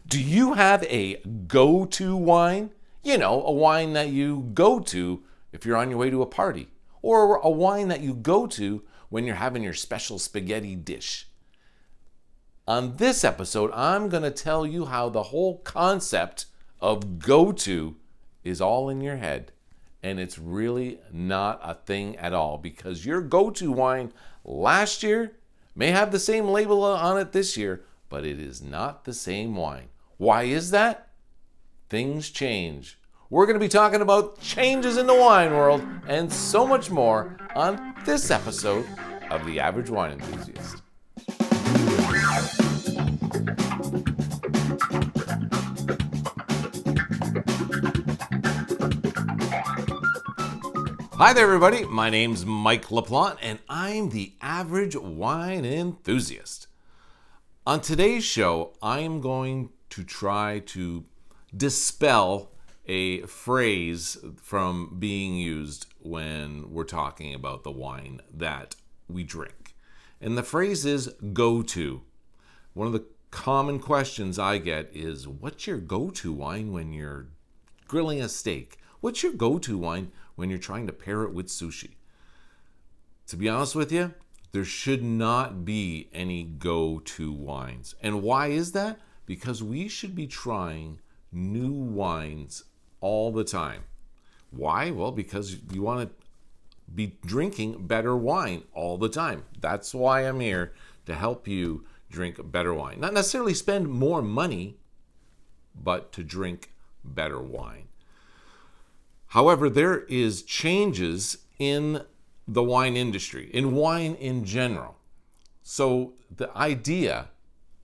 Do you have a go-to wine? You know, a wine that you go to if you're on your way to a party, or a wine that you go to when you're having your special spaghetti dish. On this episode, I'm going to tell you how the whole concept of go-to is all in your head, and it's really not a thing at all, because your go-to wine last year may have the same label on it this year, but it is not the same wine. Why is that? Things change. We're going to be talking about changes in the wine world and so much more on this episode of The Average Wine Enthusiast. Hi there, everybody. My name's Mike LaPlante, and I'm the Average Wine Enthusiast. On today's show, I'm going to try to dispel a phrase from being used when we're talking about the wine that we drink. And the phrase is go-to. One of the common questions I get is, what's your go-to wine when you're grilling a steak? What's your go-to wine when you're trying to pair it with sushi? To be honest with you, there should not be any go-to wines. And why is that? Because we should be trying new wines all the time. Why? Well, because you want to be drinking better wine all the time. That's why I'm here, to help you drink better wine. Not necessarily spend more money, but to drink better wine. However, there is changes in the wine industry, in wine in general. So the idea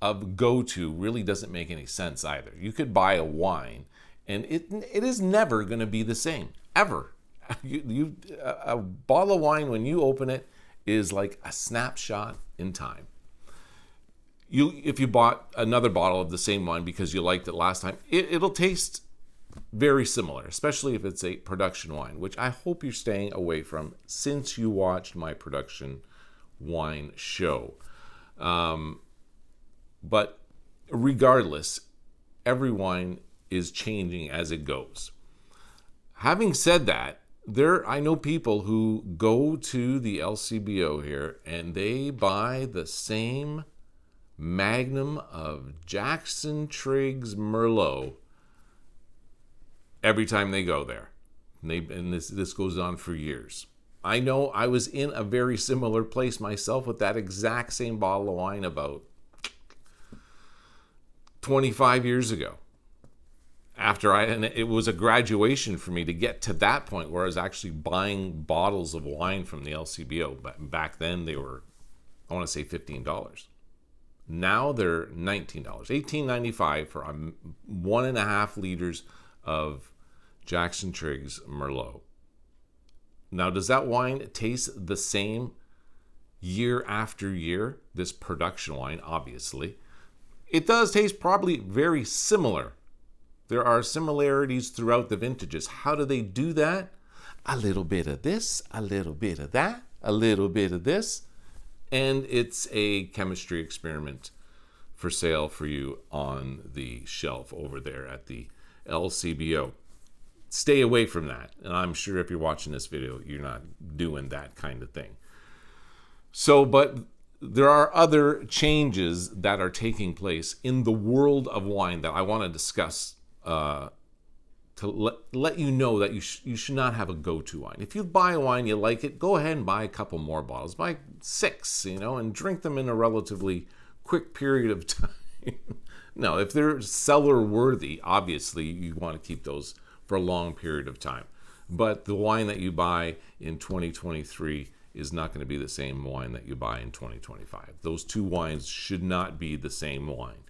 of go-to really doesn't make any sense either. You could buy a wine and it is never going to be the same, ever. A bottle of wine, when you open it, is like a snapshot in time. If you bought another bottle of the same wine because you liked it last time, it'll taste very similar, especially if it's a production wine, which I hope you're staying away from since you watched my production wine show. But regardless, every wine is changing as it goes. Having said that, I know people who go to the LCBO here and they buy the same magnum of Jackson Triggs Merlot every time they go there. And this goes on for years. I know I was in a very similar place myself with that exact same bottle of wine about 25 years ago. And it was a graduation for me to get to that point where I was actually buying bottles of wine from the LCBO. But back then they were, I want to say $15. Now they're $19, $18.95 for 1.5 liters of Jackson Triggs Merlot. Now, does that wine taste the same year after year? This production wine, obviously. It does taste probably very similar. There are similarities throughout the vintages. How do they do that? A little bit of this, a little bit of that, a little bit of this. And it's a chemistry experiment for sale for you on the shelf over there at the LCBO. Stay away from that. And I'm sure if you're watching this video, you're not doing that kind of thing. But there are other changes that are taking place in the world of wine that I want to discuss to let you know that you should not have a go-to wine. If you buy a wine, you like it, go ahead and buy a couple more bottles. Buy 6, and drink them in a relatively quick period of time. No, if they're cellar worthy, obviously you want to keep those for a long period of time. But the wine that you buy in 2023 is not going to be the same wine that you buy in 2025. Those two wines should not be the same wine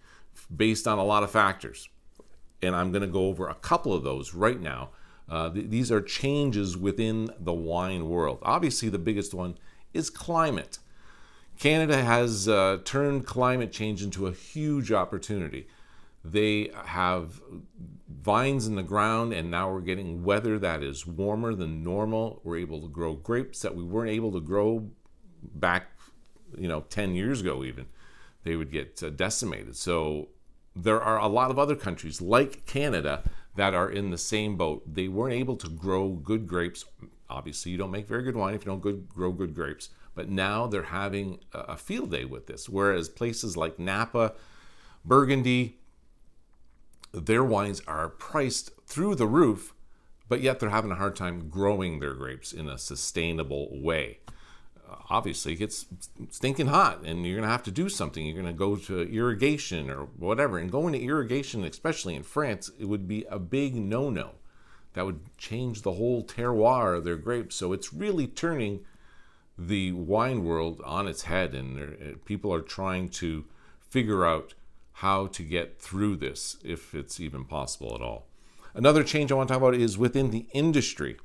based on a lot of factors. And I'm going to go over a couple of those right now. These are changes within the wine world. Obviously, the biggest one is climate. Canada has turned climate change into a huge opportunity. They have vines in the ground, and now we're getting weather that is warmer than normal. We're able to grow grapes that we weren't able to grow back, 10 years ago even. They would get decimated. So there are a lot of other countries like Canada that are in the same boat. They weren't able to grow good grapes. Obviously, you don't make very good wine if you don't grow good grapes. But now they're having a field day with this. Whereas places like Napa, Burgundy, their wines are priced through the roof, but yet they're having a hard time growing their grapes in a sustainable way. Obviously, it gets stinking hot, and you're going to have to do something. You're going to go to irrigation or whatever. And going to irrigation, especially in France, it would be a big no-no. That would change the whole terroir of their grapes. So it's really turning the wine world on its head, and people are trying to figure out how to get through this, if it's even possible at all. Another change I want to talk about is within the industry.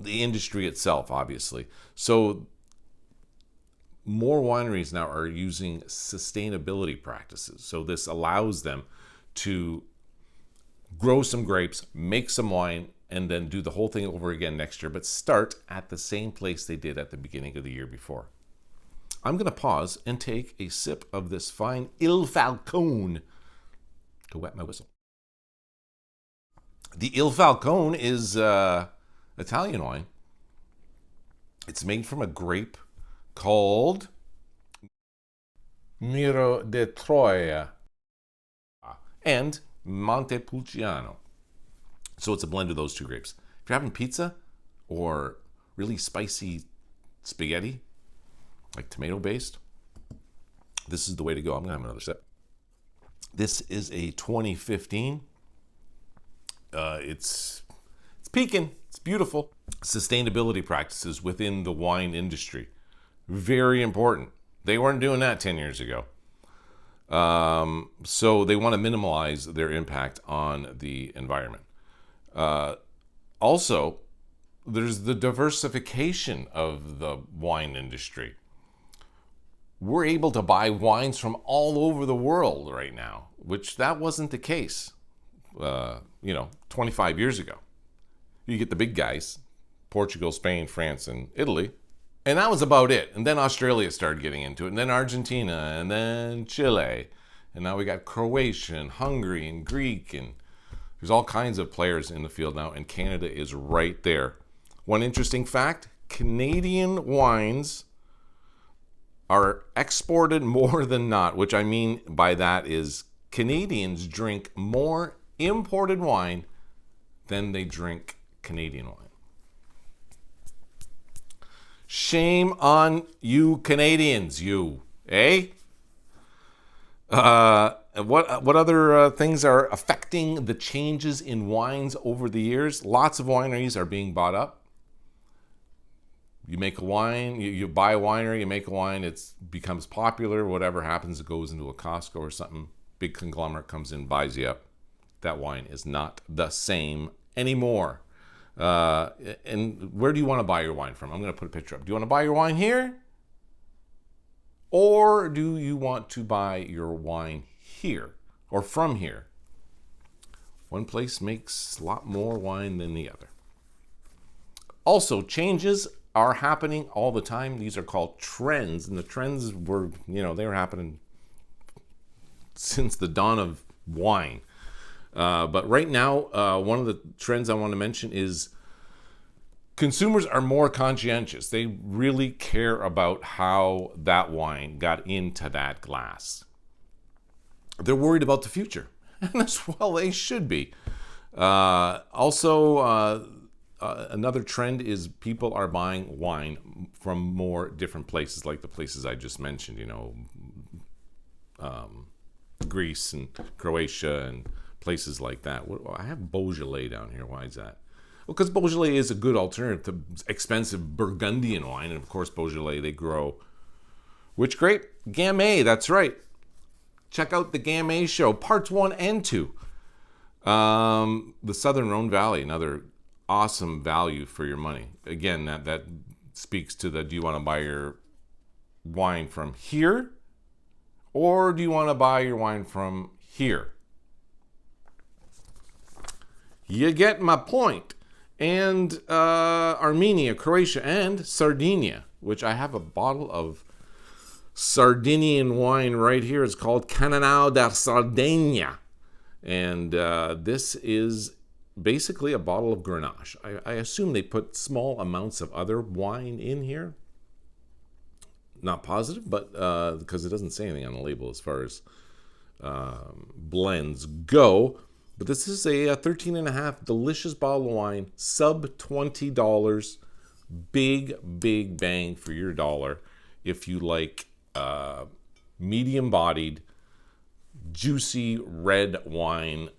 The industry itself, obviously. So more wineries now are using sustainability practices. So this allows them to grow some grapes, make some wine, and then do the whole thing over again next year, but start at the same place they did at the beginning of the year before. I'm going to pause and take a sip of this fine Il Falcone to wet my whistle. The Il Falcone is Italian wine. It's made from a grape called Miro de Troia and Montepulciano. So it's a blend of those two grapes. If you're having pizza or really spicy spaghetti, like tomato based, this is the way to go. I'm gonna have another sip. This is a 2015. It's peaking. It's beautiful. Sustainability practices within the wine industry, very important. They weren't doing that 10 years ago. So they want to minimize their impact on the environment. Also, there's the diversification of the wine industry. We're able to buy wines from all over the world right now, which that wasn't the case, 25 years ago. You get the big guys, Portugal, Spain, France, and Italy, and that was about it. And then Australia started getting into it, and then Argentina, and then Chile, and now we got Croatia, and Hungary, and Greek, and there's all kinds of players in the field now, and Canada is right there. One interesting fact, Canadian wines are exported more than not, which I mean by that is Canadians drink more imported wine than they drink Canadian wine. Shame on you Canadians, you, eh? What other things are affecting the changes in wines over the years? Lots of wineries are being bought up. You make a wine, you buy a winery, you make a wine, it becomes popular, whatever happens, it goes into a Costco or something, big conglomerate comes in, buys you up. That wine is not the same anymore. And where do you want to buy your wine from? I'm going to put a picture up. Do you want to buy your wine here? Or do you want to buy your wine here or from here? One place makes a lot more wine than the other. Also, changes are happening all the time. These are called trends, and the trends were, they were happening since the dawn of wine. But right now, one of the trends I want to mention is consumers are more conscientious. They really care about how that wine got into that glass. They're worried about the future, and as well they should be. Another trend is people are buying wine from more different places, like the places I just mentioned, Greece and Croatia and places like that. I have Beaujolais down here. Why is that? Well, because Beaujolais is a good alternative to expensive Burgundian wine. And of course, Beaujolais, they grow which grape? Gamay, that's right. Check out the Gamay show, parts 1 and 2. The Southern Rhone Valley, another awesome value for your money. Again, that speaks to do you want to buy your wine from here, or do you want to buy your wine from here? You get my point. And Armenia, Croatia, and Sardinia, which I have a bottle of Sardinian wine right here. It's called Cananao da Sardegna. And this is basically a bottle of Grenache. I assume they put small amounts of other wine in here. Not positive, but because it doesn't say anything on the label as far as blends go. But this is a 13.5 delicious bottle of wine, sub $20. Big bang for your dollar if you like medium-bodied, juicy red wine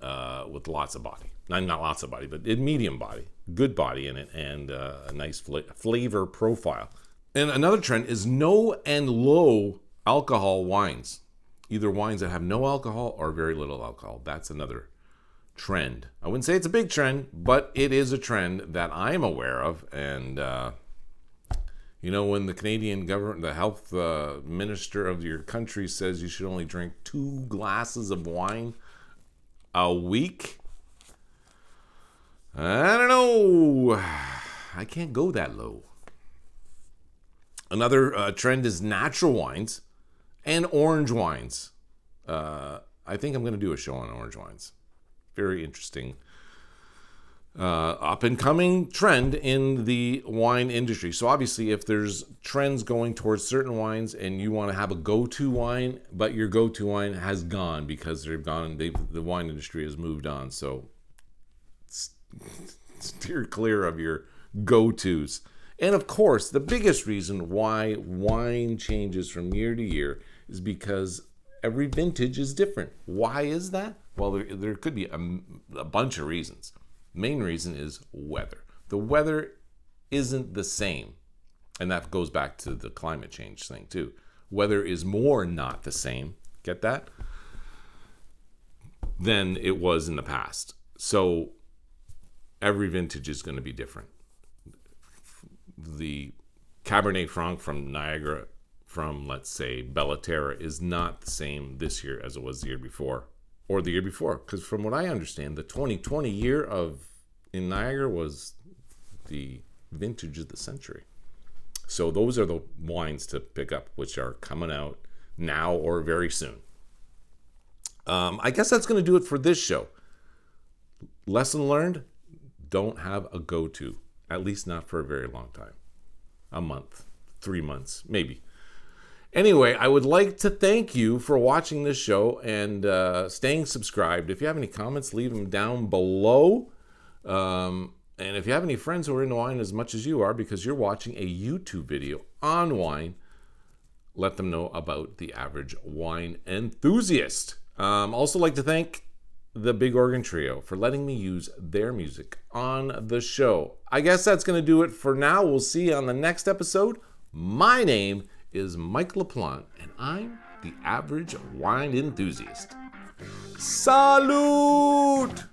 with lots of body. Not lots of body, but medium body, good body in it, and a nice flavor profile. And another trend is no and low alcohol wines. Either wines that have no alcohol or very little alcohol. That's another trend. I wouldn't say it's a big trend, but it is a trend that I'm aware of. And, when the Canadian government, the health minister of your country says you should only drink 2 glasses of wine a week, I don't know. I can't go that low. Another trend is natural wines and orange wines. I think I'm going to do a show on orange wines. Very interesting. Up and coming trend in the wine industry. So obviously if there's trends going towards certain wines and you want to have a go-to wine, but your go-to wine has gone because the wine industry has moved on. So steer clear of your go-tos. And of course, the biggest reason why wine changes from year to year is because every vintage is different. Why is that? Well, there could be a bunch of reasons. Main reason is weather. The weather isn't the same. And that goes back to the climate change thing too. Weather is more not the same, get that? Than it was in the past. So every vintage is going to be different. The Cabernet Franc from Niagara, from let's say Bellaterra, is not the same this year as it was the year before. Or the year before, because from what I understand, the 2020 year in Niagara was the vintage of the century. So those are the wines to pick up, which are coming out now or very soon. I guess that's going to do it for this show. Lesson learned, don't have a go-to, at least not for a very long time. A month, 3 months, maybe. Anyway, I would like to thank you for watching this show and staying subscribed. If you have any comments, leave them down below. And if you have any friends who are into wine as much as you are because you're watching a YouTube video on wine, let them know about the Average Wine Enthusiast. Also like to thank the Big Organ Trio for letting me use their music on the show. I guess that's going to do it for now. We'll see you on the next episode. My name is Mike LaPlante, and I'm the Average Wine Enthusiast. Salute!